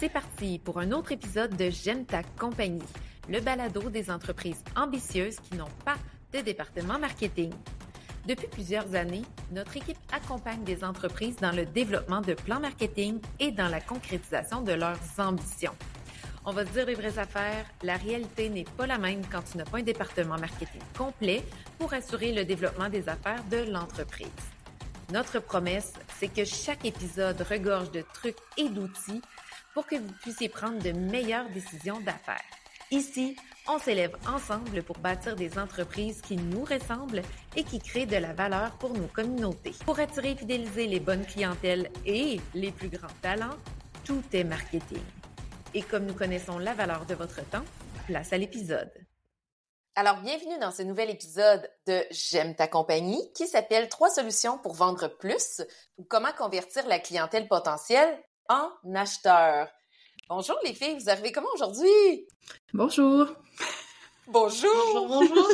C'est parti pour un autre épisode de J'aime ta compagnie, le balado des entreprises ambitieuses qui n'ont pas de département marketing. Depuis plusieurs années, notre équipe accompagne des entreprises dans le développement de plans marketing et dans la concrétisation de leurs ambitions. On va se dire les vraies affaires, la réalité n'est pas la même quand tu n'as pas un département marketing complet pour assurer le développement des affaires de l'entreprise. Notre promesse, c'est que chaque épisode regorge de trucs et d'outils pour que vous puissiez prendre de meilleures décisions d'affaires. Ici, on s'élève ensemble pour bâtir des entreprises qui nous ressemblent et qui créent de la valeur pour nos communautés. Pour attirer et fidéliser les bonnes clientèles et les plus grands talents, tout est marketing. Et comme nous connaissons la valeur de votre temps, place à l'épisode. Alors, bienvenue dans ce nouvel épisode de J'aime ta compagnie qui s'appelle « 3 solutions pour vendre plus » ou « Comment convertir la clientèle potentielle en acheteur ». Bonjour les filles, vous arrivez comment aujourd'hui? Bonjour! Bonjour! Bonjour!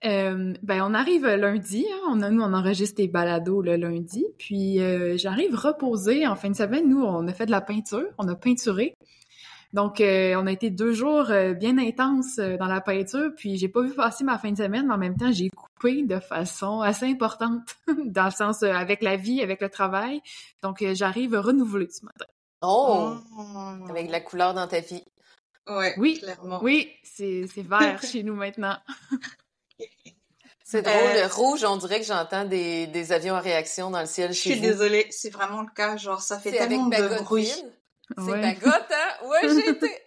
On arrive lundi, hein. On enregistre des balados le lundi, puis j'arrive reposée en fin de semaine. Nous, on a fait de la peinture, on a peinturé. Donc, on a été 2 jours bien intenses dans la peinture, puis j'ai pas vu passer ma fin de semaine, mais en même temps, j'ai coupé de façon assez importante, dans le sens avec la vie, avec le travail. Donc, j'arrive renouvelée ce matin. Oh! Avec la couleur dans ta vie. Ouais, oui, clairement. Oui, c'est vert chez nous maintenant. C'est drôle, le rouge, on dirait que j'entends des avions à réaction dans le ciel chez vous. Je suis désolée, c'est vraiment le cas, genre ça fait tellement de bruit. C'est ouais. Bagotte, hein? Ouais,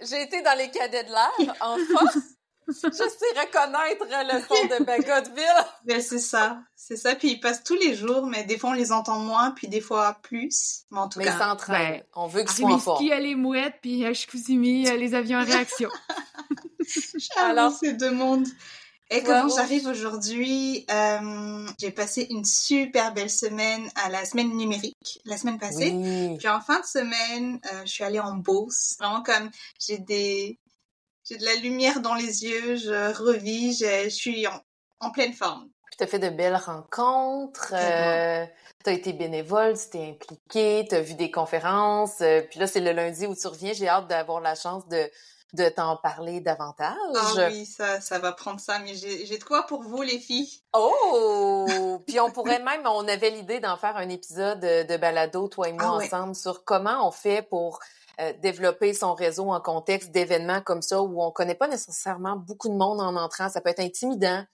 j'ai été dans les cadets de l'air, en force. Je sais reconnaître le son de Bagotteville. Ben, c'est ça, puis ils passent tous les jours, mais des fois on les entend moins, puis des fois plus, mais en tout cas. Mais ils s'entraînent, on veut qu'ils soient en forme. Rimouski, les mouettes, puis Chicoutimi, les avions à réaction. Alors, c'est deux mondes. Et comment Bravo. j'arrive aujourd'hui? J'ai passé une super belle semaine à la semaine numérique, la semaine passée. Oui. Puis en fin de semaine, je suis allée en Beauce. Vraiment comme j'ai de la lumière dans les yeux, je revis, je suis en pleine forme. Tu as fait de belles rencontres, tu as été bénévole, tu t'es impliquée, tu as vu des conférences. Puis là, c'est le lundi où tu reviens. J'ai hâte d'avoir la chance de t'en parler davantage. Ah oui, ça va prendre ça, mais j'ai de quoi pour vous, les filles. Oh! Puis on avait l'idée d'en faire un épisode de balado, toi et moi, ensemble, sur comment on fait pour développer son réseau en contexte d'événements comme ça, où on connaît pas nécessairement beaucoup de monde en entrant. Ça peut être intimidant.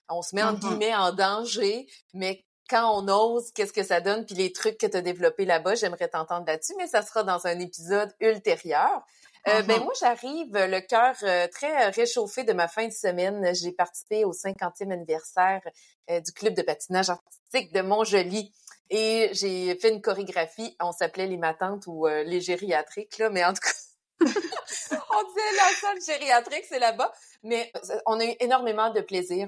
On se met, entre guillemets, en danger, mais quand on ose, qu'est-ce que ça donne? Puis les trucs que tu as développés là-bas, j'aimerais t'entendre là-dessus, mais ça sera dans un épisode ultérieur. Moi, j'arrive le cœur très réchauffé de ma fin de semaine. J'ai participé au 50e anniversaire du club de patinage artistique de Montjoly. Et j'ai fait une chorégraphie, on s'appelait les matantes ou les gériatriques, là, mais en tout cas, on disait la seule gériatrique, c'est là-bas. Mais on a eu énormément de plaisir.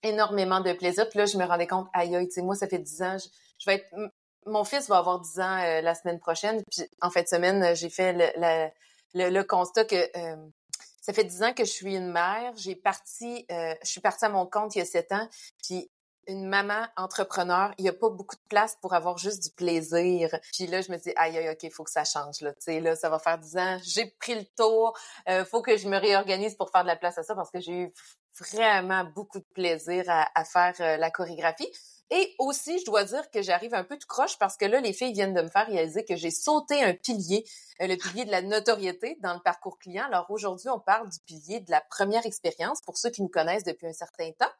Énormément de plaisir. Puis là, je me rendais compte, aïe, tu sais, moi, ça fait 10 ans, je vais être... Mon fils va avoir 10 ans la semaine prochaine. Puis en fin de semaine, j'ai fait le constat que ça fait 10 ans que je suis une mère. Je suis partie à mon compte il y a 7 ans. Puis une maman entrepreneur, il y a pas beaucoup de place pour avoir juste du plaisir. Puis là, je me dis, aïe, OK, faut que ça change, là. Tu sais, là, ça va faire 10 ans. J'ai pris le tour. Faut que je me réorganise pour faire de la place à ça parce que j'ai eu vraiment beaucoup de plaisir à faire la chorégraphie. Et aussi, je dois dire que j'arrive un peu tout croche parce que là, les filles viennent de me faire réaliser que j'ai sauté un pilier, le pilier de la notoriété dans le parcours client. Alors aujourd'hui, on parle du pilier de la première expérience pour ceux qui nous connaissent depuis un certain temps.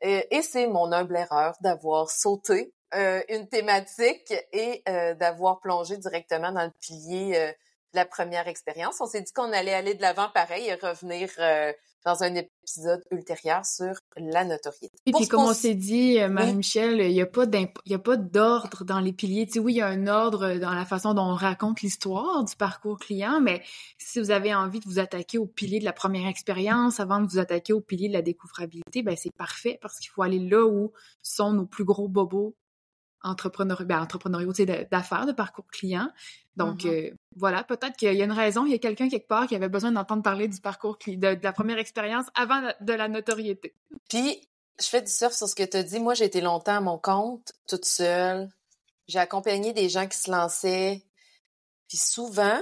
Et c'est mon humble erreur d'avoir sauté une thématique et d'avoir plongé directement dans le pilier de la première expérience. On s'est dit qu'on allait aller de l'avant pareil et revenir dans un épisode ultérieur sur la notoriété. Et puis comme on s'est dit, Marie-Michel, il y a pas d'ordre dans les piliers. Tu sais, oui, il y a un ordre dans la façon dont on raconte l'histoire du parcours client, mais si vous avez envie de vous attaquer au pilier de la première expérience avant de vous attaquer au pilier de la découvrabilité, ben c'est parfait parce qu'il faut aller là où sont nos plus gros bobos entrepreneuriaux, tu sais, d'affaires, de parcours client. Donc, voilà, peut-être qu'il y a une raison, il y a quelqu'un quelque part qui avait besoin d'entendre parler du parcours client, de la première expérience avant de la notoriété. Puis, je fais du surf sur ce que tu as dit. Moi, j'ai été longtemps à mon compte, toute seule. J'ai accompagné des gens qui se lançaient. Puis souvent,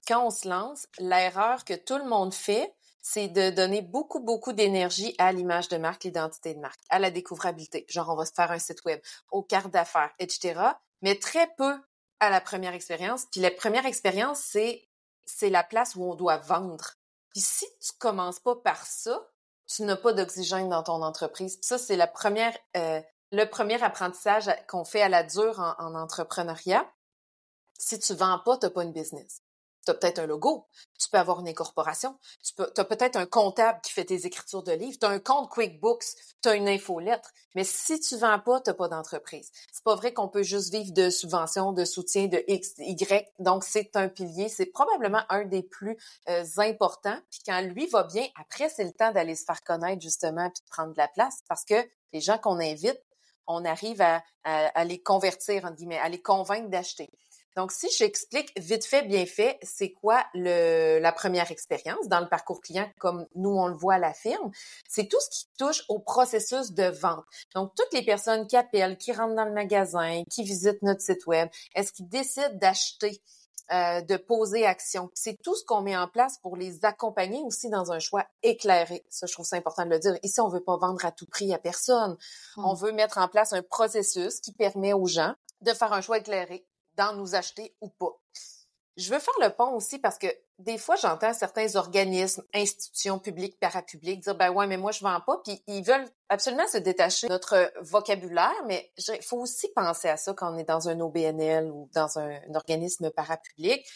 quand on se lance, l'erreur que tout le monde fait, c'est de donner beaucoup, beaucoup d'énergie à l'image de marque, l'identité de marque, à la découvrabilité. Genre, on va se faire un site web, aux cartes d'affaires, etc. Mais très peu à la première expérience. Puis la première expérience, c'est la place où on doit vendre. Puis si tu commences pas par ça, tu n'as pas d'oxygène dans ton entreprise. Puis ça, c'est le premier apprentissage qu'on fait à la dure en entrepreneuriat. Si tu vends pas, t'as pas une business. Tu as peut-être un logo, tu peux avoir une incorporation, tu as peut-être un comptable qui fait tes écritures de livres, tu as un compte QuickBooks, tu as une infolettre, mais si tu vends pas, tu n'as pas d'entreprise. C'est pas vrai qu'on peut juste vivre de subventions, de soutien, de X, Y, donc c'est un pilier, c'est probablement un des plus importants, puis quand lui va bien, après c'est le temps d'aller se faire connaître justement puis de prendre de la place, parce que les gens qu'on invite, on arrive à les convertir, entre guillemets, à les convaincre d'acheter. Donc, si j'explique vite fait, bien fait, c'est quoi la première expérience dans le parcours client comme nous, on le voit à la firme, c'est tout ce qui touche au processus de vente. Donc, toutes les personnes qui appellent, qui rentrent dans le magasin, qui visitent notre site web, est-ce qu'ils décident d'acheter, de poser action? C'est tout ce qu'on met en place pour les accompagner aussi dans un choix éclairé. Ça, je trouve ça important de le dire. Ici, on veut pas vendre à tout prix à personne. On veut mettre en place un processus qui permet aux gens de faire un choix éclairé, d'en nous acheter ou pas. Je veux faire le pont aussi parce que des fois, j'entends certains organismes, institutions publiques, parapubliques dire « Ben ouais, mais moi, je vends pas », puis ils veulent absolument se détacher de notre vocabulaire, mais il faut aussi penser à ça quand on est dans un OBNL ou dans un organisme parapublic.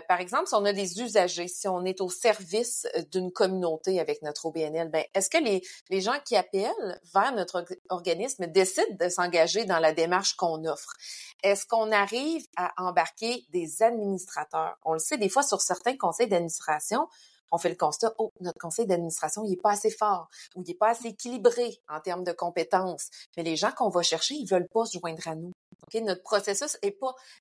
Par exemple, si on a des usagers, si on est au service d'une communauté avec notre OBNL, ben est-ce que les gens qui appellent vers notre organisme décident de s'engager dans la démarche qu'on offre? Est-ce qu'on arrive à embarquer des administrateurs? On le sait, des fois, sur certains conseils d'administration, on fait le constat, notre conseil d'administration, il est pas assez fort ou il est pas assez équilibré en termes de compétences. Mais les gens qu'on va chercher, ils veulent pas se joindre à nous. Okay? Notre processus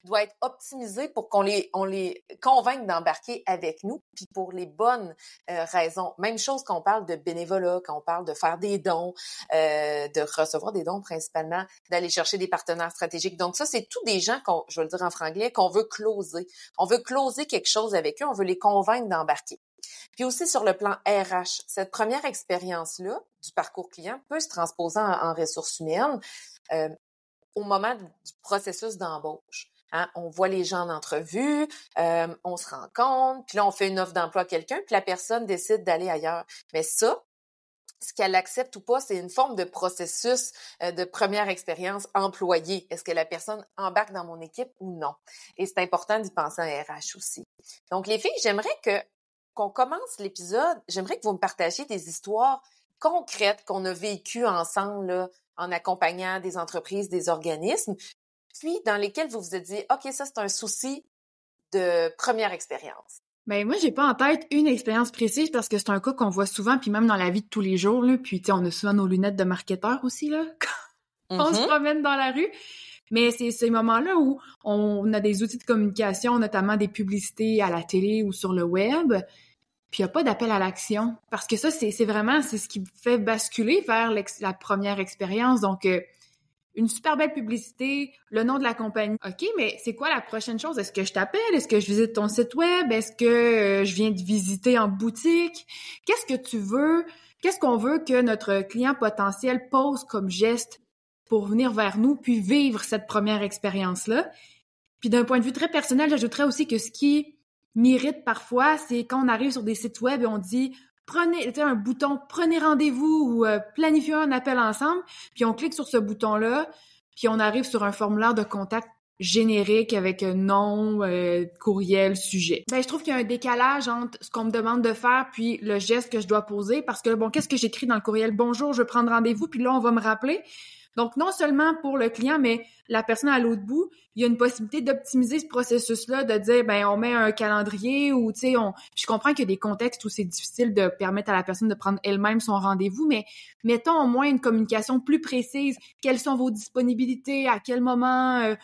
doit être optimisé pour qu'on les convainque d'embarquer avec nous, puis pour les bonnes raisons. Même chose quand on parle de bénévolat, quand on parle de faire des dons, de recevoir des dons principalement, d'aller chercher des partenaires stratégiques. Donc ça, c'est tous des gens je vais le dire en franglais, qu'on veut closer. On veut closer quelque chose avec eux, on veut les convaincre d'embarquer. Puis aussi sur le plan RH, cette première expérience-là du parcours client peut se transposer en ressources humaines au moment du processus d'embauche. Hein? On voit les gens en entrevue, on se rencontre, puis là, on fait une offre d'emploi à quelqu'un, puis la personne décide d'aller ailleurs. Mais ça, ce qu'elle accepte ou pas, c'est une forme de processus de première expérience employée. Est-ce que la personne embarque dans mon équipe ou non? Et c'est important d'y penser en RH aussi. Donc, les filles, j'aimerais qu'on commence l'épisode, j'aimerais que vous me partagiez des histoires concrètes qu'on a vécues ensemble là, en accompagnant des entreprises, des organismes, puis dans lesquelles vous vous êtes dit « OK, ça, c'est un souci de première expérience ». Ben moi, j'ai pas en tête une expérience précise parce que c'est un cas qu'on voit souvent, puis même dans la vie de tous les jours, là, puis tu sais, on a souvent nos lunettes de marketeur aussi, là, quand on se promène dans la rue. Mais c'est ces moments-là où on a des outils de communication, notamment des publicités à la télé ou sur le web, puis il n'y a pas d'appel à l'action. Parce que ça, c'est ce qui fait basculer vers la première expérience. Donc, une super belle publicité, le nom de la compagnie. OK, mais c'est quoi la prochaine chose? Est-ce que je t'appelle? Est-ce que je visite ton site web? Est-ce que je viens te visiter en boutique? Qu'est-ce que tu veux? Qu'est-ce qu'on veut que notre client potentiel pose comme geste pour venir vers nous puis vivre cette première expérience-là? Puis d'un point de vue très personnel, j'ajouterais aussi que ce qui m'irrite parfois, c'est quand on arrive sur des sites web et on dit prenez un bouton prenez rendez-vous ou planifiez un appel ensemble, puis on clique sur ce bouton-là, puis on arrive sur un formulaire de contact générique avec nom, courriel, sujet. Ben je trouve qu'il y a un décalage entre ce qu'on me demande de faire puis le geste que je dois poser parce que bon, qu'est-ce que j'écris dans le courriel? Bonjour, je veux prendre rendez-vous, puis là on va me rappeler. Donc, non seulement pour le client, mais la personne à l'autre bout, il y a une possibilité d'optimiser ce processus-là, de dire, ben, on met un calendrier ou, tu sais, je comprends qu'il y a des contextes où c'est difficile de permettre à la personne de prendre elle-même son rendez-vous, mais mettons au moins une communication plus précise. Quelles sont vos disponibilités? À quel moment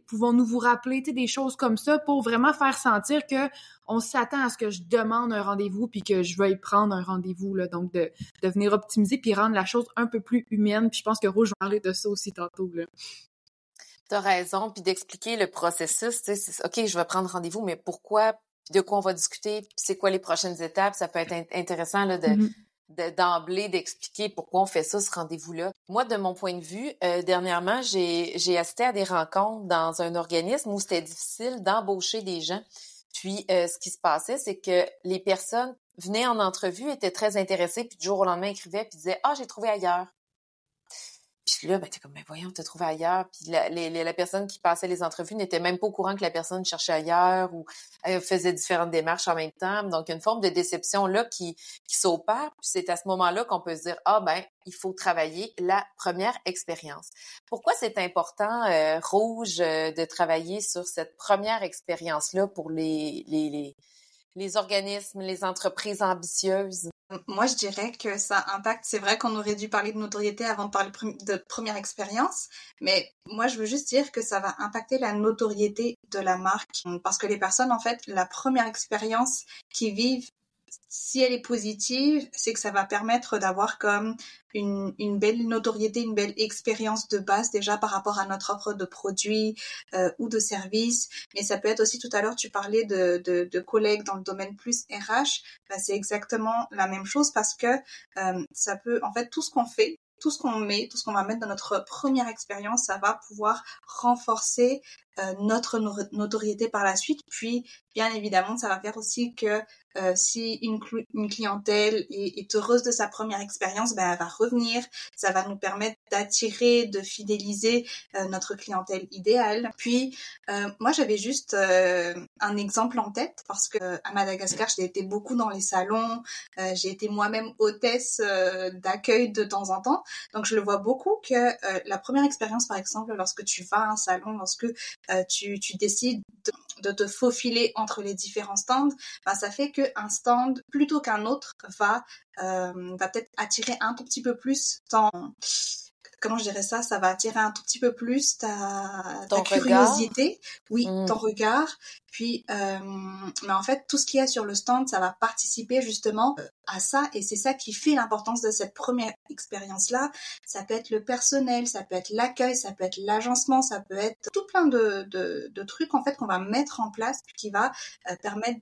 pouvons-nous vous rappeler? Tu sais, des choses comme ça pour vraiment faire sentir que on s'attend à ce que je demande un rendez-vous puis que je veuille prendre un rendez-vous, là. Donc, de venir optimiser puis rendre la chose un peu plus humaine. Puis je pense que Rouge va parler de ça aussi tantôt, là. T'as raison, puis d'expliquer le processus, tu sais, OK, je vais prendre rendez-vous, mais pourquoi, puis de quoi on va discuter, puis c'est quoi les prochaines étapes, ça peut être intéressant là, d'emblée d'expliquer pourquoi on fait ça, ce rendez-vous-là. Moi, de mon point de vue, dernièrement, j'ai assisté à des rencontres dans un organisme où c'était difficile d'embaucher des gens. Puis, ce qui se passait, c'est que les personnes venaient en entrevue, étaient très intéressées, puis du jour au lendemain, écrivaient, puis disaient « Ah, j'ai trouvé ailleurs ». Puis là, ben, t'es comme, mais voyons, t'as trouvé ailleurs. Puis la personne qui passait les entrevues n'était même pas au courant que la personne cherchait ailleurs ou faisait différentes démarches en même temps. Donc, il y a une forme de déception là qui s'opère. Puis c'est à ce moment-là qu'on peut se dire, ah ben, il faut travailler la première expérience. Pourquoi c'est important, Rouge, de travailler sur cette première expérience-là pour les organismes, les entreprises ambitieuses? Moi, je dirais que ça impacte. C'est vrai qu'on aurait dû parler de notoriété avant de parler de première expérience, mais moi, je veux juste dire que ça va impacter la notoriété de la marque. Parce que les personnes, en fait, la première expérience qu'ils vivent, si elle est positive, c'est que ça va permettre d'avoir comme une belle notoriété, une belle expérience de base déjà par rapport à notre offre de produits ou de services. Mais ça peut être aussi, tout à l'heure, tu parlais de collègues dans le domaine plus RH. Ben, c'est exactement la même chose parce que ça peut, en fait, tout ce qu'on fait, tout ce qu'on met, tout ce qu'on va mettre dans notre première expérience, ça va pouvoir renforcer notre notoriété par la suite. Puis, bien évidemment, ça va faire aussi que si une clientèle est heureuse de sa première expérience, ben, elle va revenir. Ça va nous permettre d'attirer, de fidéliser notre clientèle idéale. Puis, moi, j'avais juste un exemple en tête parce que à Madagascar, j'ai été beaucoup dans les salons. J'ai été moi-même hôtesse d'accueil de temps en temps. Donc, je le vois beaucoup que la première expérience, par exemple, lorsque tu vas à un salon, lorsque tu décides de te faufiler entre les différents stands, ben ça fait qu'un stand, plutôt qu'un autre, va peut-être attirer un tout petit peu plus comment je dirais ça, ça va attirer un tout petit peu plus ta curiosité, oui, ton regard. Puis, mais en fait, tout ce qu'il y a sur le stand, ça va participer justement à ça, et c'est ça qui fait l'importance de cette première expérience-là. Ça peut être le personnel, ça peut être l'accueil, ça peut être l'agencement, ça peut être tout plein de trucs en fait qu'on va mettre en place, qui va permettre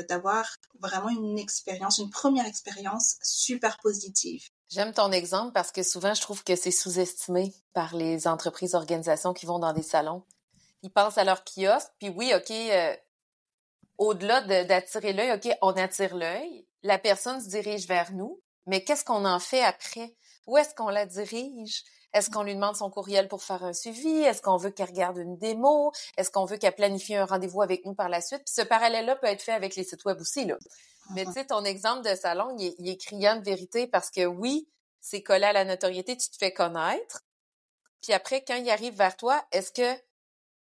d'avoir vraiment une première expérience super positive. J'aime ton exemple parce que souvent, je trouve que c'est sous-estimé par les entreprises, organisations qui vont dans des salons. Ils pensent à leur kiosque, puis oui, OK, au-delà d'attirer l'œil, OK, on attire l'œil, la personne se dirige vers nous, mais qu'est-ce qu'on en fait après? Où est-ce qu'on la dirige? Est-ce qu'on lui demande son courriel pour faire un suivi? Est-ce qu'on veut qu'elle regarde une démo? Est-ce qu'on veut qu'elle planifie un rendez-vous avec nous par la suite? Puis ce parallèle-là peut être fait avec les sites web aussi, là. Mais tu sais, ton exemple de salon, il est criant de vérité parce que oui, c'est collé à la notoriété, tu te fais connaître. Puis après, quand il arrive vers toi, est-ce que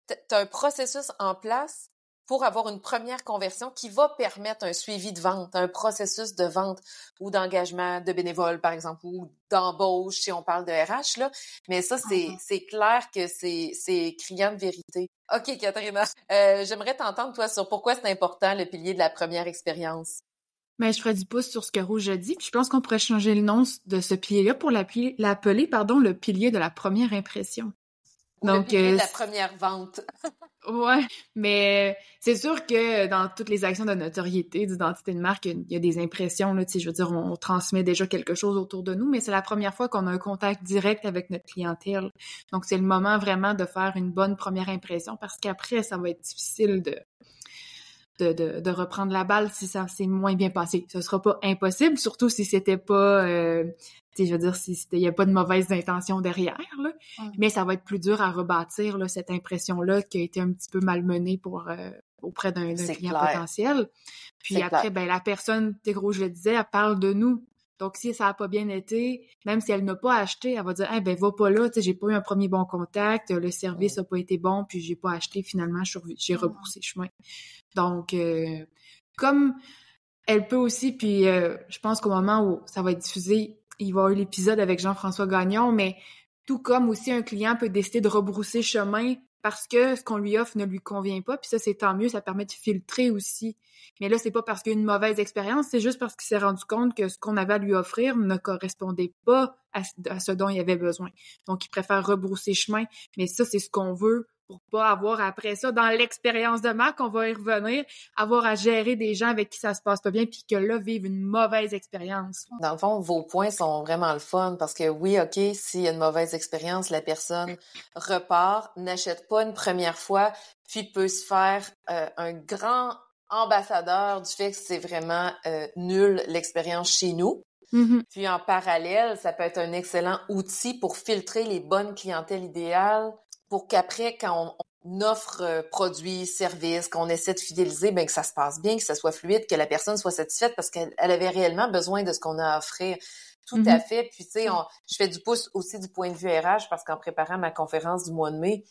tu as un processus en place pour avoir une première conversion qui va permettre un suivi de vente, un processus de vente ou d'engagement de bénévoles, par exemple, ou d'embauche, si on parle de RH, là. Mais ça, c'est clair que c'est criant de vérité. OK, Catherine, j'aimerais t'entendre, toi, sur pourquoi c'est important, le pilier de la première expérience. Mais je ferais du pouce sur ce que Rouge a dit, puis je pense qu'on pourrait changer le nom de ce pilier-là pour l'appeler, le pilier de la première impression. Ou donc, le pilier de la première vente. Ouais, mais c'est sûr que dans toutes les actions de notoriété, d'identité de marque, il y a des impressions, là, tu sais, je veux dire, on transmet déjà quelque chose autour de nous, mais c'est la première fois qu'on a un contact direct avec notre clientèle. Donc, c'est le moment vraiment de faire une bonne première impression, parce qu'après, ça va être difficile de reprendre la balle si ça s'est moins bien passé. Ce sera pas impossible, surtout si c'était pas, tu sais, je veux dire, il y a pas de mauvaises intentions derrière, là. Mais ça va être plus dur à rebâtir, là, cette impression-là qui a été un petit peu malmenée auprès d'un client potentiel. Puis après, ben, la personne, t'es gros, je le disais, elle parle de nous. Donc, si ça a pas bien été, même si elle n'a pas acheté, elle va dire, ben, va pas là, tu sais, j'ai pas eu un premier bon contact, le service a pas été bon, puis j'ai pas acheté, finalement, j'ai rebroussé chemin. Donc, comme elle peut aussi, puis je pense qu'au moment où ça va être diffusé, il va y avoir l'épisode avec Jean-François Gagnon, mais tout comme aussi un client peut décider de rebrousser chemin parce que ce qu'on lui offre ne lui convient pas, puis ça, c'est tant mieux, ça permet de filtrer aussi. Mais là, c'est pas parce qu'il y a une mauvaise expérience, c'est juste parce qu'il s'est rendu compte que ce qu'on avait à lui offrir ne correspondait pas à ce dont il avait besoin. Donc, il préfère rebrousser chemin, mais ça, c'est ce qu'on veut pour pas avoir après ça, dans l'expérience de marque, on va y revenir, avoir à gérer des gens avec qui ça se passe pas bien puis que là, vivent une mauvaise expérience. Dans le fond, vos points sont vraiment le fun parce que oui, OK, s'il y a une mauvaise expérience, la personne repart, n'achète pas une première fois, puis peut se faire un grand ambassadeur du fait que c'est vraiment nul l'expérience chez nous. Mm-hmm. Puis en parallèle, ça peut être un excellent outil pour filtrer les bonnes clientèles idéales pour qu'après, quand on offre produits, services, qu'on essaie de fidéliser, ben que ça se passe bien, que ça soit fluide, que la personne soit satisfaite parce qu'elle avait réellement besoin de ce qu'on a à offrir. Tout à fait. Puis, tu sais, je fais du pouce aussi du point de vue RH parce qu'en préparant ma conférence du mois de mai,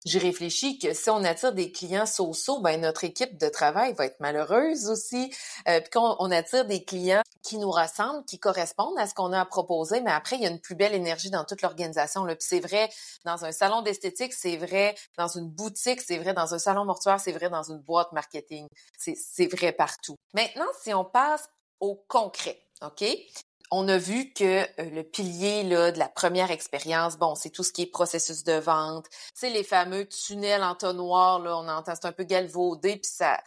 j'ai réfléchi que si on attire des clients so-so, ben notre équipe de travail va être malheureuse aussi. Puis qu'on attire des clients qui nous ressemblent, qui correspondent à ce qu'on a à proposer, mais après, il y a une plus belle énergie dans toute l'organisation. Là. Puis c'est vrai dans un salon d'esthétique, c'est vrai dans une boutique, c'est vrai dans un salon mortuaire, c'est vrai dans une boîte marketing. C'est vrai partout. Maintenant, si on passe au concret, OK? On a vu que le pilier là, de la première expérience, bon, c'est tout ce qui est processus de vente. Tu sais, les fameux tunnels entonnoirs, là, on entend, c'est un peu galvaudé, puis ça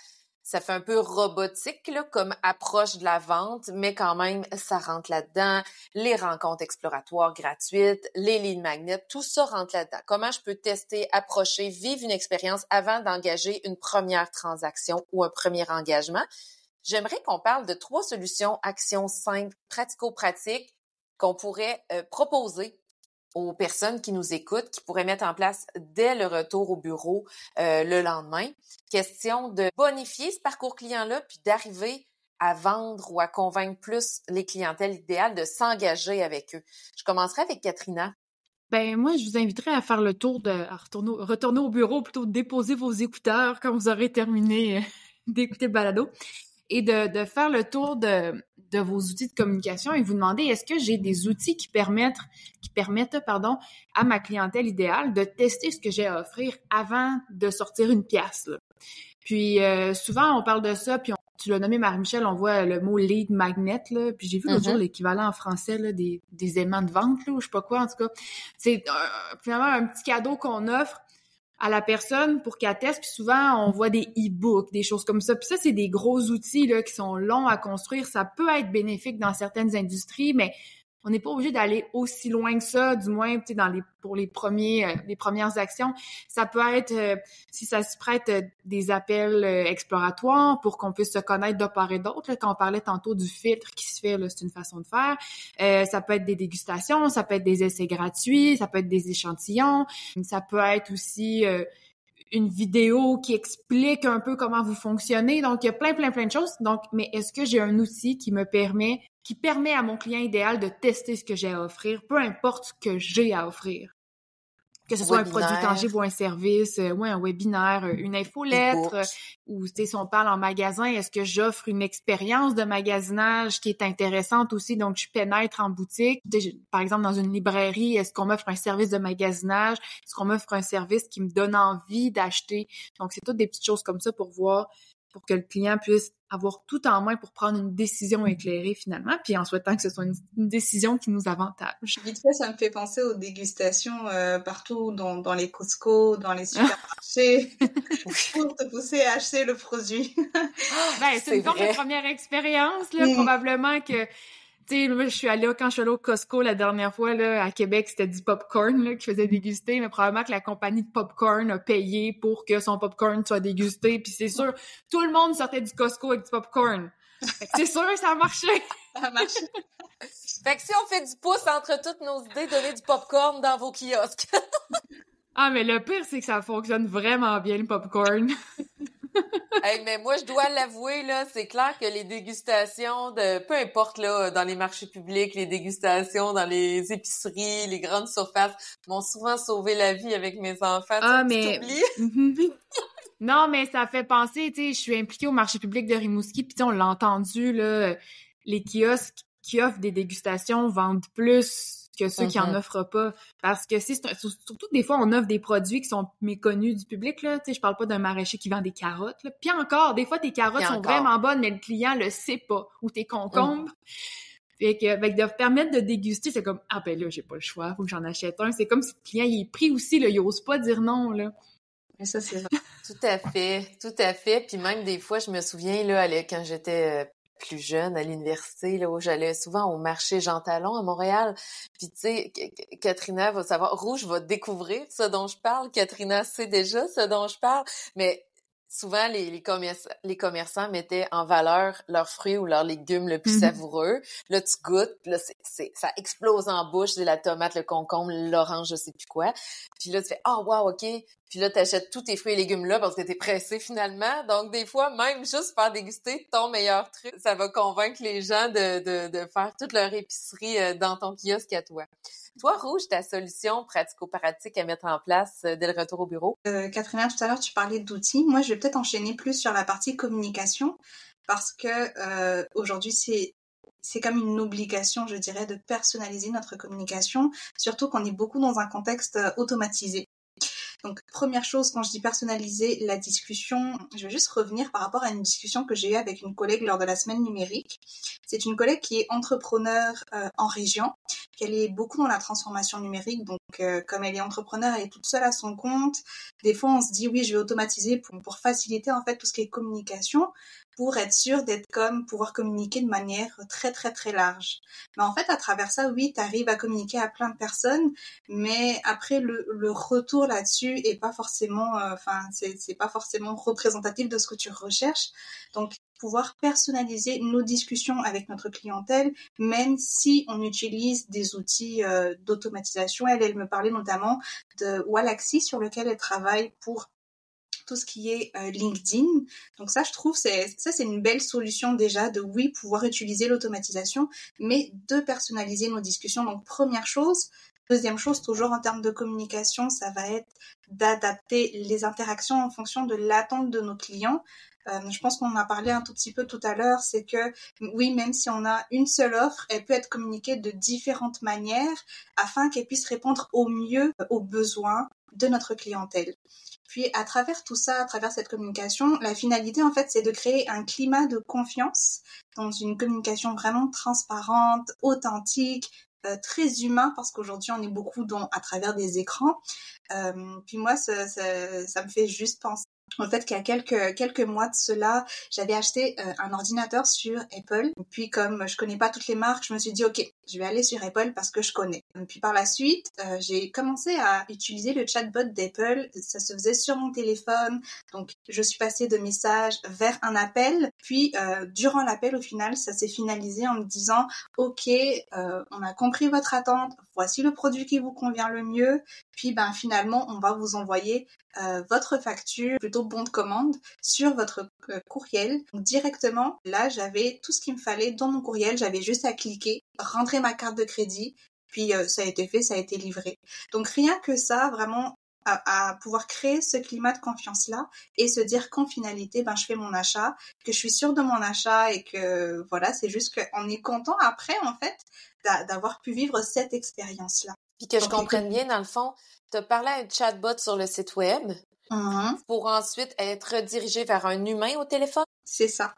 fait un peu robotique là, comme approche de la vente, mais quand même, ça rentre là-dedans. Les rencontres exploratoires gratuites, les lead magnets, tout ça rentre là-dedans. Comment je peux tester, approcher, vivre une expérience avant d'engager une première transaction ou un premier engagement? J'aimerais qu'on parle de 3 solutions, actions simples, pratico-pratiques qu'on pourrait proposer aux personnes qui nous écoutent, qui pourraient mettre en place dès le retour au bureau le lendemain. Question de bonifier ce parcours client-là, puis d'arriver à vendre ou à convaincre plus les clientèles idéales de s'engager avec eux. Je commencerai avec Katrina. Ben moi, je vous inviterais à faire le tour à retourner au bureau, plutôt déposer vos écouteurs quand vous aurez terminé d'écouter le balado. Et de faire le tour de vos outils de communication et vous demander est-ce que j'ai des outils qui permettent à ma clientèle idéale de tester ce que j'ai à offrir avant de sortir une pièce. Là. Puis souvent on parle de ça, puis tu l'as nommé Marie-Michel, on voit le mot lead magnet là, puis j'ai vu l'autre jour l'équivalent en français là des aimants de vente là, ou je sais pas quoi en tout cas. C'est finalement un petit cadeau qu'on offre à la personne pour qu'elle teste, puis souvent, on voit des e-books, des choses comme ça. Puis ça, c'est des gros outils là qui sont longs à construire. Ça peut être bénéfique dans certaines industries, mais on n'est pas obligé d'aller aussi loin que ça, du moins pour les premières actions. Ça peut être, si ça se prête, des appels exploratoires pour qu'on puisse se connaître de part et d'autre. Là, quand on parlait tantôt du filtre qui se fait, là, c'est une façon de faire. Ça peut être des dégustations, ça peut être des essais gratuits, ça peut être des échantillons. Ça peut être aussi une vidéo qui explique un peu comment vous fonctionnez. Donc, il y a plein de choses. Donc, mais est-ce que j'ai un outil qui permet à mon client idéal de tester ce que j'ai à offrir, peu importe ce que j'ai à offrir? Que ce soit un produit tangible ou un service, un webinaire, une infolettre, ou si on parle en magasin, est-ce que j'offre une expérience de magasinage qui est intéressante aussi, donc je pénètre en boutique. Par exemple, dans une librairie, est-ce qu'on m'offre un service de magasinage? Est-ce qu'on m'offre un service qui me donne envie d'acheter? Donc, c'est toutes des petites choses comme ça pour que le client puisse avoir tout en main pour prendre une décision éclairée finalement, puis en souhaitant que ce soit une décision qui nous avantage. Vite fait, ça me fait penser aux dégustations partout dans les Costco, dans les supermarchés, pour te pousser à acheter le produit. C'est une forme de première expérience, là, probablement que... Tu sais, moi, quand je suis allée au Costco la dernière fois, là, à Québec, c'était du popcorn, là, qui faisait déguster, mais probablement que la compagnie de popcorn a payé pour que son popcorn soit dégusté, puis c'est sûr, tout le monde sortait du Costco avec du popcorn. Fait que c'est sûr, ça a marché! Ça a marché. Fait que si on fait du pouce entre toutes nos idées, donnez du popcorn dans vos kiosques. Ah, mais le pire, c'est que ça fonctionne vraiment bien, le popcorn. Hey, mais moi, je dois l'avouer, là, c'est clair que les dégustations peu importe, là, dans les marchés publics, les dégustations dans les épiceries, les grandes surfaces, m'ont souvent sauvé la vie avec mes enfants. Ah, mais... Non, mais ça fait penser, tu sais, je suis impliquée au marché public de Rimouski, puis on l'a entendu, là, les kiosques qui offrent des dégustations vendent plus que ceux qui en offrent pas. Parce que surtout des fois, on offre des produits qui sont méconnus du public, là. Tu sais, je parle pas d'un maraîcher qui vend des carottes, là. Puis encore, des fois, tes carottes sont vraiment bonnes, mais le client le sait pas. Ou tes concombres. Fait que de permettre de déguster, c'est comme, ah ben là, j'ai pas le choix, faut que j'en achète un. C'est comme si le client, il est pris aussi, là. Il ose pas dire non, là. Mais ça, c'est vrai. Tout à fait. Puis même des fois, je me souviens, là, quand j'étais plus jeune à l'université, là, où j'allais souvent au marché Jean Talon à Montréal. Puis tu sais, Katrina va savoir, Rouge va découvrir ce dont je parle. Katrina sait déjà ce dont je parle. Mais souvent, les commerçants mettaient en valeur leurs fruits ou leurs légumes le plus savoureux. Là, tu goûtes, puis là, ça explose en bouche. C'est la tomate, le concombre, l'orange, je sais plus quoi. Puis là, tu fais « Oh, wow, OK ». Puis là, t'achètes tous tes fruits et légumes là parce que t'es pressé finalement. Donc, des fois, même juste faire déguster ton meilleur truc, ça va convaincre les gens de faire toute leur épicerie dans ton kiosque à toi. Toi, Rouge, ta solution pratico-pratique à mettre en place dès le retour au bureau? Katrina, tout à l'heure, tu parlais d'outils. Moi, je vais peut-être enchaîner plus sur la partie communication parce que aujourd'hui, c'est comme une obligation, je dirais, de personnaliser notre communication, surtout qu'on est beaucoup dans un contexte automatisé. Donc, première chose, quand je dis personnaliser la discussion, je vais juste revenir par rapport à une discussion que j'ai eue avec une collègue lors de la semaine numérique. C'est une collègue qui est entrepreneur en région, qu'elle est beaucoup dans la transformation numérique. Donc, comme elle est entrepreneur, elle est toute seule à son compte. Des fois, on se dit, oui, je vais automatiser pour faciliter en fait tout ce qui est communication, pour être sûr pouvoir communiquer de manière très, très, très large. Mais en fait, à travers ça, oui, tu arrives à communiquer à plein de personnes, mais après, le retour là-dessus est pas forcément, c'est pas forcément représentatif de ce que tu recherches. Donc, pouvoir personnaliser nos discussions avec notre clientèle, même si on utilise des outils d'automatisation. Elle me parlait notamment de Wallaxy sur lequel elle travaille pour tout ce qui est LinkedIn. Donc ça, je trouve, c'est une belle solution déjà de, oui, pouvoir utiliser l'automatisation, mais de personnaliser nos discussions. Donc, première chose. Deuxième chose, toujours en termes de communication, ça va être d'adapter les interactions en fonction de l'attente de nos clients. Je pense qu'on en a parlé un tout petit peu tout à l'heure, c'est que oui, même si on a une seule offre, elle peut être communiquée de différentes manières afin qu'elle puisse répondre au mieux aux besoins de notre clientèle. Puis à travers tout ça, à travers cette communication, la finalité en fait c'est de créer un climat de confiance dans une communication vraiment transparente, authentique, très humain parce qu'aujourd'hui on est beaucoup à travers des écrans. Puis moi ça me fait juste penser en fait qu'il y a quelques mois de cela, j'avais acheté un ordinateur sur Apple. Puis comme je connais pas toutes les marques, je me suis dit ok, je vais aller sur Apple parce que je connais. Puis par la suite, j'ai commencé à utiliser le chatbot d'Apple. Ça se faisait sur mon téléphone. Donc je suis passée de message vers un appel. Puis durant l'appel, au final, ça s'est finalisé en me disant ok, on a compris votre attente. Voici le produit qui vous convient le mieux. Puis finalement, on va vous envoyer votre facture, plutôt bon de commande, sur votre courriel. Donc, directement, là, j'avais tout ce qu'il me fallait dans mon courriel. J'avais juste à cliquer, rentrer ma carte de crédit, puis ça a été fait, ça a été livré. Donc, rien que ça, vraiment, à pouvoir créer ce climat de confiance-là et se dire qu'en finalité, je fais mon achat, que je suis sûre de mon achat et que, voilà, c'est juste qu'on est content après, en fait, d'avoir pu vivre cette expérience-là. Puis que je comprenne bien, dans le fond, tu as parlé à un chatbot sur le site web pour ensuite être redirigé vers un humain au téléphone? C'est ça.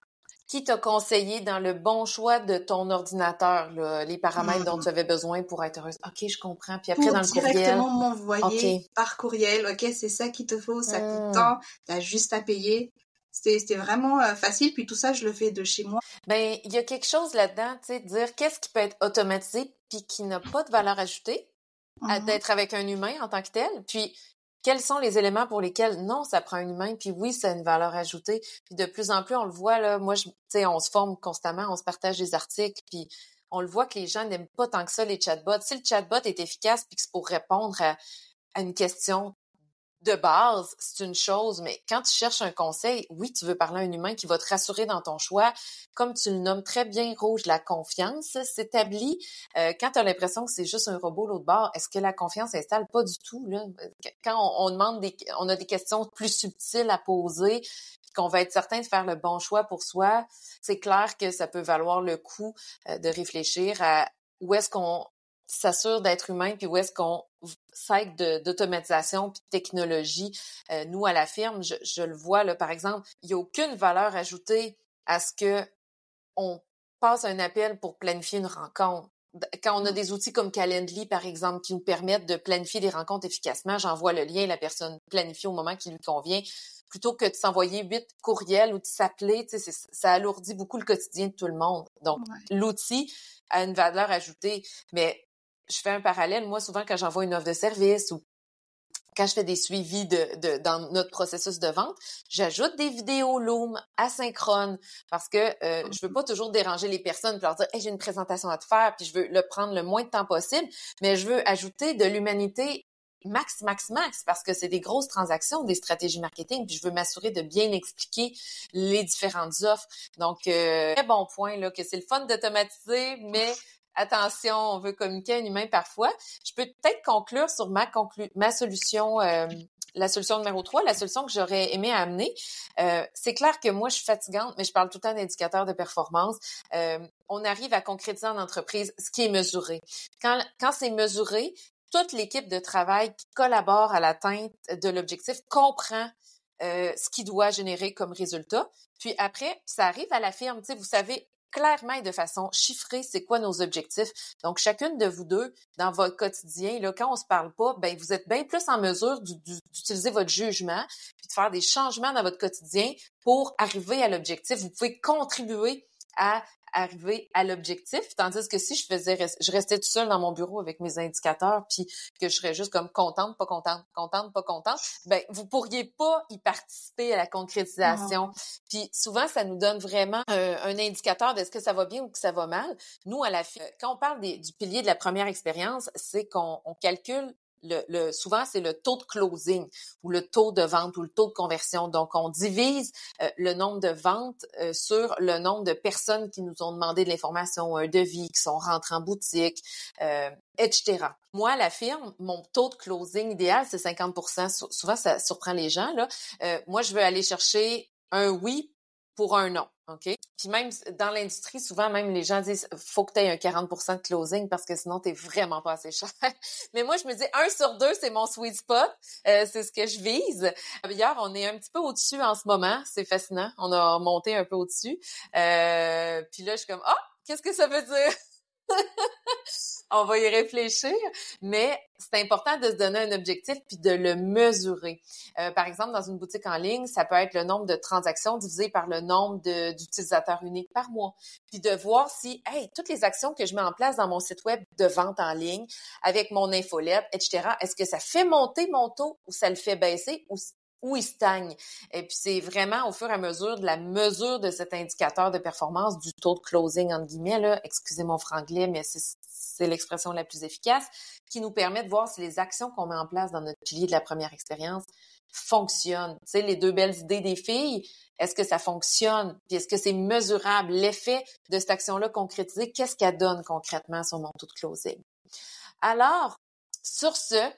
Qui t'a conseillé dans le bon choix de ton ordinateur, là, les paramètres dont tu avais besoin pour être heureuse? OK, je comprends. Puis après, pour dans le courriel... directement m'envoyer par courriel. OK, c'est ça qu'il te faut, ça coûte tant, t'as juste à payer. C'était vraiment facile. Puis tout ça, je le fais de chez moi. Ben, il y a quelque chose là-dedans, tu sais, dire qu'est-ce qui peut être automatisé puis qui n'a pas de valeur ajoutée d'être avec un humain en tant que tel. Puis, quels sont les éléments pour lesquels, non, ça prend un humain, puis oui, ça a une valeur ajoutée. Puis de plus en plus, on le voit, là, moi, tu sais, on se forme constamment, on se partage des articles, puis on le voit que les gens n'aiment pas tant que ça les chatbots. Si le chatbot est efficace puis que c'est pour répondre à une question de base, c'est une chose, mais quand tu cherches un conseil, oui, tu veux parler à un humain qui va te rassurer dans ton choix. Comme tu le nommes très bien, Rouge, la confiance s'établit. Quand tu as l'impression que c'est juste un robot l'autre bord, est-ce que la confiance s'installe? Pas du tout, là. Quand on demande on a des questions plus subtiles à poser, qu'on va être certain de faire le bon choix pour soi, c'est clair que ça peut valoir le coup de réfléchir à où est-ce qu'on s'assure d'être humain, puis où est-ce qu'on s'aide d'automatisation puis de technologie. Nous, à la firme, je le vois, là, par exemple, il n'y a aucune valeur ajoutée à ce que on passe un appel pour planifier une rencontre. Quand on a des outils comme Calendly, par exemple, qui nous permettent de planifier des rencontres efficacement, j'envoie le lien, la personne planifie au moment qui lui convient, plutôt que de s'envoyer 8 courriels ou de s'appeler, tu sais, ça alourdit beaucoup le quotidien de tout le monde. Donc, l'outil a une valeur ajoutée, mais je fais un parallèle. Moi, souvent, quand j'envoie une offre de service ou quand je fais des suivis dans notre processus de vente, j'ajoute des vidéos Loom asynchrones parce que je veux pas toujours déranger les personnes et leur dire hey, j'ai une présentation à te faire puis je veux le prendre le moins de temps possible, mais je veux ajouter de l'humanité max parce que c'est des grosses transactions, des stratégies marketing puis je veux m'assurer de bien expliquer les différentes offres. Donc très bon point là que c'est le fun d'automatiser, mais attention, on veut communiquer un humain parfois. Je peux peut-être conclure sur ma solution, la solution numéro 3, la solution que j'aurais aimé amener. C'est clair que moi, je suis fatigante, mais je parle tout le temps d'indicateurs de performance. On arrive à concrétiser en entreprise ce qui est mesuré. Quand c'est mesuré, toute l'équipe de travail qui collabore à l'atteinte de l'objectif comprend ce qu'il doit générer comme résultat. Puis après, ça arrive à la firme. Tu sais, vous savez clairement et de façon chiffrée, c'est quoi nos objectifs. Donc, chacune de vous deux, dans votre quotidien, là, quand on se parle pas, ben vous êtes bien plus en mesure d'utiliser votre jugement puis de faire des changements dans votre quotidien pour arriver à l'objectif. Vous pouvez contribuer à arriver à l'objectif, tandis que si je restais tout seul dans mon bureau avec mes indicateurs puis que je serais juste comme contente, pas contente, contente, pas contente, ben vous pourriez pas y participer à la concrétisation. Puis souvent, ça nous donne vraiment un indicateur de ce que ça va bien ou que ça va mal. Nous, quand on parle du pilier de la première expérience, c'est qu'on calcule souvent, c'est le taux de closing ou le taux de vente ou le taux de conversion. Donc, on divise le nombre de ventes sur le nombre de personnes qui nous ont demandé de l'information, un devis, qui sont rentrées en boutique, etc. Moi, à la firme, mon taux de closing idéal, c'est 50%. Souvent, ça surprend les gens, là. Moi, je veux aller chercher un oui pour un non, OK? Puis même dans l'industrie, souvent, même les gens disent « faut que tu aies un 40% de closing parce que sinon, t'es vraiment pas assez cher. » Mais moi, je me dis 1 sur 2, c'est mon sweet spot. C'est ce que je vise. D'ailleurs, on est un petit peu au-dessus en ce moment. C'est fascinant. On a monté un peu au-dessus. Puis là, je suis comme « Ah! Qu'est-ce que ça veut dire? » On va y réfléchir, mais c'est important de se donner un objectif puis de le mesurer. Par exemple, dans une boutique en ligne, ça peut être le nombre de transactions divisé par le nombre d'utilisateurs uniques par mois. Puis de voir si, toutes les actions que je mets en place dans mon site web de vente en ligne, avec mon infolette, etc., est-ce que ça fait monter mon taux ou ça le fait baisser ou il stagne. Et puis, c'est vraiment au fur et à mesure de la mesure de cet indicateur de performance, du taux de closing, entre guillemets, là, excusez mon franglais, mais c'est l'expression la plus efficace, qui nous permet de voir si les actions qu'on met en place dans notre pilier de la première expérience fonctionnent. Tu sais, les 2 belles idées des filles, est-ce que ça fonctionne? Puis est-ce que c'est mesurable? L'effet de cette action-là concrétisée, qu'est-ce qu'elle donne concrètement sur mon taux de closing? Alors, sur ce,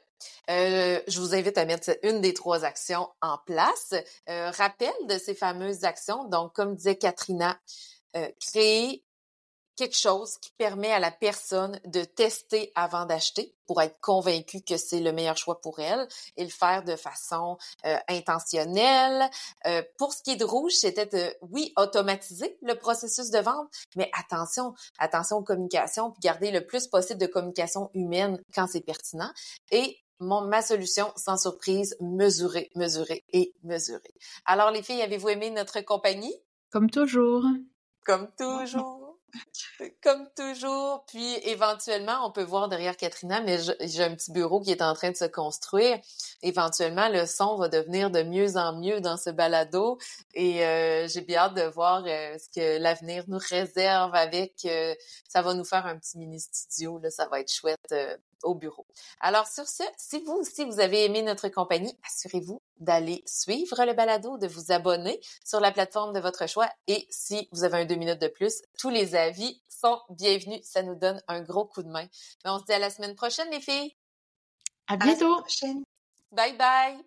je vous invite à mettre une des 3 actions en place. Rappel de ces fameuses actions. Donc, comme disait Katrina, créer quelque chose qui permet à la personne de tester avant d'acheter pour être convaincue que c'est le meilleur choix pour elle et le faire de façon intentionnelle. Pour ce qui est de rouge, c'était oui, automatiser le processus de vente, mais attention aux communications, puis garder le plus possible de communication humaine quand c'est pertinent. Et ma solution, sans surprise, mesurer. Alors les filles, avez-vous aimé notre compagnie? Comme toujours. Comme toujours. Comme toujours. Puis, éventuellement, on peut voir derrière Katrina, mais j'ai un petit bureau qui est en train de se construire. Éventuellement, le son va devenir de mieux en mieux dans ce balado et j'ai bien hâte de voir ce que l'avenir nous réserve avec. Ça va nous faire un petit mini-studio, là, ça va être chouette au bureau. Alors, sur ce, si vous aussi, vous avez aimé notre compagnie, assurez-vous d'aller suivre le balado, de vous abonner sur la plateforme de votre choix et si vous avez un 2 minutes de plus, tous les avis sont bienvenus. Ça nous donne un gros coup de main. Mais on se dit à la semaine prochaine, les filles. À bientôt. À la semaine prochaine. Bye bye.